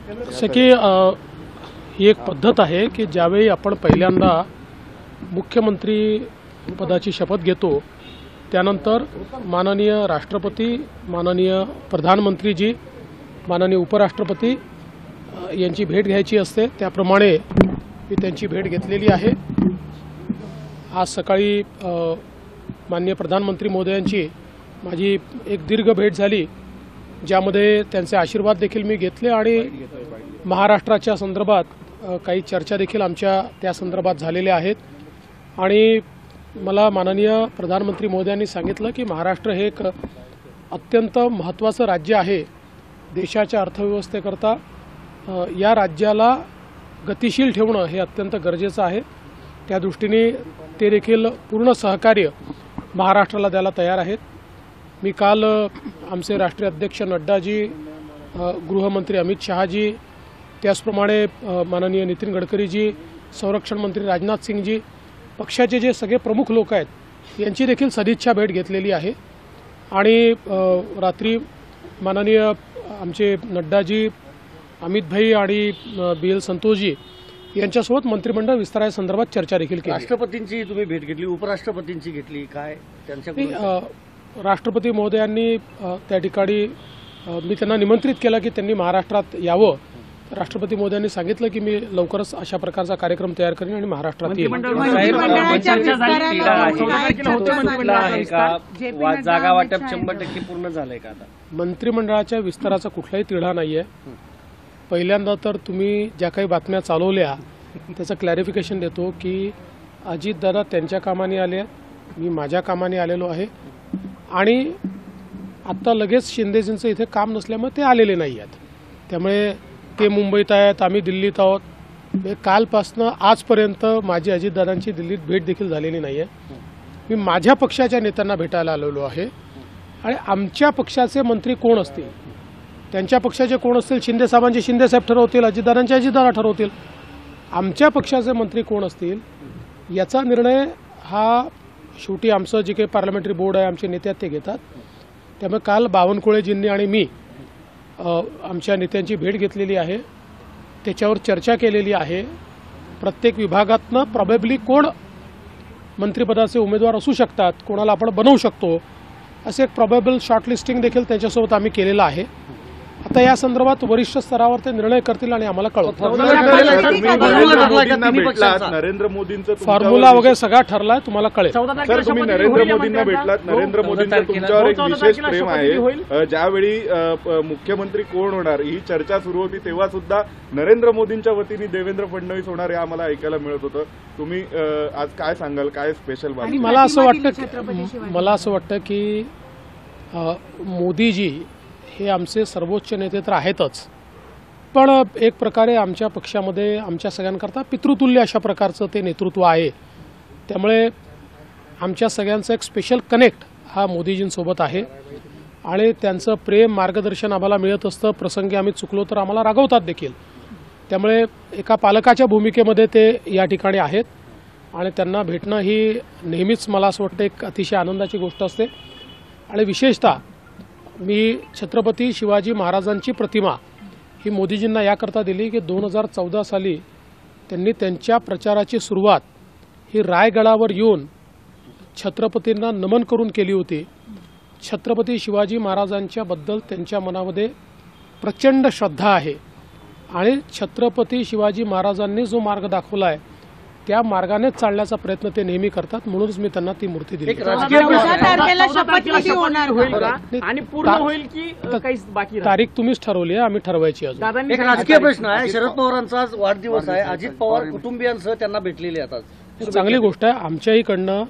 जसं की ही एक पद्धत आहे की ज्यावेळी आपण पहिल्यांदा मुख्यमंत्री पदाची शपथ घेतो त्यानंतर माननीय राष्ट्रपती, माननीय प्रधानमंत्रीजी, माननीय उपराष्ट्रपती यांची भेट घ्यायची असते। त्याप्रमाणे मी त्यांची भेट घेतलेली आहे। आज सकाळी माननीय प्रधानमंत्री महोदयांची माझी एक दीर्घ भेट झाली, ज्यामध्ये त्यांचे आशीर्वाद देखील मी घेतले आणि महाराष्ट्राच्या संदर्भात काही चर्चा देखील आमच्या त्या संदर्भात झालेल्या आहेत। आणि मला माननीय प्रधानमंत्री महोदयांनी सांगितलं की महाराष्ट्र हे एक अत्यंत महत्त्वाचं राज्य आहे देशाच्या अर्थव्यवस्थेकरता। या राज्याला गतिशील ठेवणं हे अत्यंत गरजेचं आहे। त्या दृष्टीने ते देखील पूर्ण सहकार्य महाराष्ट्राला द्यायला तयार आहेत। मी काल आमचे राष्ट्रीय अध्यक्ष नड्डाजी, गृहमंत्री अमित शहाजी, त्याचप्रमाणे माननीय नितीन गडकरीजी, संरक्षण मंत्री राजनाथ सिंगजी, पक्षाचे जे सगळे प्रमुख लोक आहेत यांची देखील सदिच्छा भेट घेतलेली आहे। आणि रात्री माननीय आमचे नड्डाजी, अमित भाई आणि BL संतोषजी यांच्यासोबत मंत्रिमंडळ विस्तारासंदर्भात चर्चा देखील केली। राष्ट्रपतींची तुम्ही भेट घेतली, उपराष्ट्रपतींची घेतली, काय त्यांच्या राष्ट्रपती महोदयांनी त्या ठिकाणी मी त्यांना निमंत्रित केलं की त्यांनी महाराष्ट्रात यावं। राष्ट्रपती महोदयांनी सांगितलं की मी लवकरच अशा प्रकारचा कार्यक्रम तयार करेन आणि महाराष्ट्रात येईन। जागा वाटप 100% पूर्ण झालंय का? आता मंत्रिमंडळाच्या विस्ताराचा कुठलाही तिढा नाहीये। पहिल्यांदा तर तुम्ही ज्या काही बातम्या चालवल्या त्याचं क्लॅरिफिकेशन देतो की अजितदादा त्यांच्या कामाने आले, मी माझ्या कामाने आलेलो आहे। आणि आत्ता लगेच शिंदेजींचं इथे काम नसल्यामुळे ते आलेले नाही आहेत। त्यामुळे ते मुंबईत आहेत, आम्ही दिल्लीत आहोत। कालपासनं आजपर्यंत माझी अजितदादांची दिल्लीत भेट देखील झालेली नाही आहे। मी माझ्या पक्षाच्या नेत्यांना भेटायला आलेलो आहे आणि आमच्या पक्षाचे मंत्री कोण असतील, त्यांच्या पक्षाचे कोण असतील, शिंदे साहेबांचे शिंदे साहेब ठरवतील, अजितदादांचे अजितदादा ठरवतील। आमच्या पक्षाचे मंत्री कोण असतील याचा निर्णय हा शेवटी आमचं जे काही पार्लमेंटरी बोर्ड आहे, आमचे नेते ते घेतात। त्यामुळे काल बावनकुळेजींनी आणि मी आमच्या नेत्यांची भेट घेतलेली आहे, त्याच्यावर चर्चा केलेली आहे। प्रत्येक विभागातनं प्रॉबेबली कोण मंत्रिपदाचे उमेदवार असू शकतात, कोणाला आपण बनवू शकतो, असे एक प्रॉबेबल शॉर्टलिस्टिंग देखील त्यांच्यासोबत आम्ही केलेलं आहे। आता या संदर्भात वरिष्ठ स्तरावर ते निर्णय करतील आणि आम्हाला कळवतील। नरेंद्र मोदींचं फॉर्म्युला वगैरे सगळा ठरलाय, तुम्हाला कळेल। सर, तुम्ही नरेंद्र मोदींना भेटलात, नरेंद्र मोदींचं तुमच्यावर एक विशेष प्रेम आहे। ज्यावेळी मुख्यमंत्री कोण होणार ही चर्चा सुरू होती तेव्हा सुद्धा नरेंद्र मोदींच्या वतीने देवेंद्र फडणवीस होणार हे आम्हाला ऐकायला मिळत होतं। तुम्ही आज काय सांगाल, काय स्पेशल बातमी? मला असं वाटतं की मोदीजी हे आमचे सर्वोच्च नेते तर आहेतच, पण एक प्रकारे आमच्या पक्षामध्ये आमच्या सगळ्यांकरता पितृतुल्य अशा प्रकारचं ते नेतृत्व आहे। त्यामुळे आमच्या सगळ्यांचं एक स्पेशल कनेक्ट हा मोदीजींसोबत आहे आणि त्यांचं प्रेम, मार्गदर्शन आम्हाला मिळत असतं। प्रसंगी आम्ही चुकलो तर आम्हाला रागवतात देखील। त्यामुळे एका पालकाच्या भूमिकेमध्ये ते या ठिकाणी आहेत आणि त्यांना भेटणं ही नेहमीच मला असं वाटतं एक अतिशय आनंदाची गोष्ट असते। आणि विशेषतः मी छत्रपती शिवाजी महाराजांची प्रतिमा ही मोदीजींना याकरता दिली की 2014 साली त्यांनी त्यांच्या प्रचाराची सुरुवात ही रायगडावर येऊन छत्रपतींना नमन करून केली होती। छत्रपती शिवाजी महाराजांच्या बद्दल त्यांच्या मनामध्ये प्रचंड श्रद्धा आहे आणि छत्रपती शिवाजी महाराजांनी जो मार्ग दाखवला आहे त्या मार्गानेच चालण्याचा प्रयत्न ते नेहमी करतात। म्हणूनच मी त्यांना ती मूर्ती दिली। तारीख तुम्हीच ठरवली आहे, आम्ही ठरवायची अजून। एक राजकीय प्रश्न आहे, शरद पवारांचा आज वाढदिवस आहे, अजित पवार कुटुंबियांसह त्यांना भेटलेले आहेत। चांगली गोष्ट आहे। आमच्याहीकडनं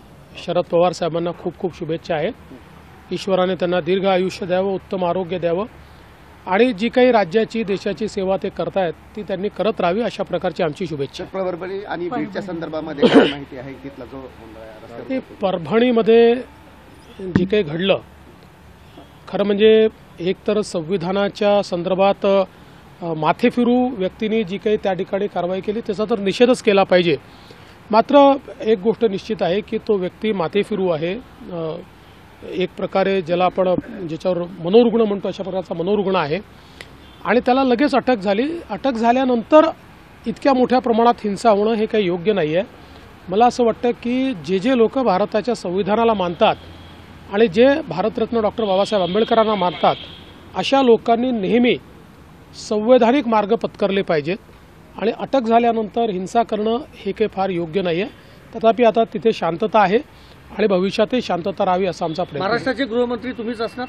शरद पवार साहेबांना खूप खूप शुभेच्छा आहेत। ईश्वराने त्यांना दीर्घ आयुष्य द्यावं, उत्तम आरोग्य द्यावं आणि जी काही राज्याची, देशाची सेवा ते करतायत ती त्यांनी करत राहावी अशा प्रकारची आमची शुभेच्छा। परभणी आणि बीडच्या संदर्भामध्ये काय माहिती आहे? तिथला जो परभणीमध्ये जे काही घडलं, खरं म्हणजे एकतर संविधानाच्या संदर्भात माथेफिरू व्यक्तींनी जी काही त्या ठिकाणी कारवाई केली त्याचा तर निषेधच केला पाहिजे। मात्र एक गोष्ट निश्चित आहे की तो व्यक्ती माथेफिरू आहे, एक प्रकारे ज्याला आपण ज्याच्यावर मनोरुग्ण म्हणतो अशा प्रकारचा मनोरुग्ण आहे आणि त्याला लगेच अटक झाली. अटक झाल्यानंतर इतक्या मोठ्या प्रमाणात हिंसा होणं हे काही योग्य नाही आहे. मला असं वाटतं की जे लोक भारताच्या संविधानाला मानतात आणि जे भारतरत्न डॉक्टर बाबासाहेब आंबेडकरांना मानतात अशा लोकांनी नेहमी संवैधानिक मार्ग पत्करले पाहिजेत आणि अटक झाल्यानंतर हिंसा करणं हे काही फार योग्य नाही आहे. तथापि आता तिथे शांतता आहे आणि भविष्यातही शांतता राहावी असा आमचा प्रयत्न आहे. महाराष्ट्राचे गृहमंत्री तुम्हीच असणार.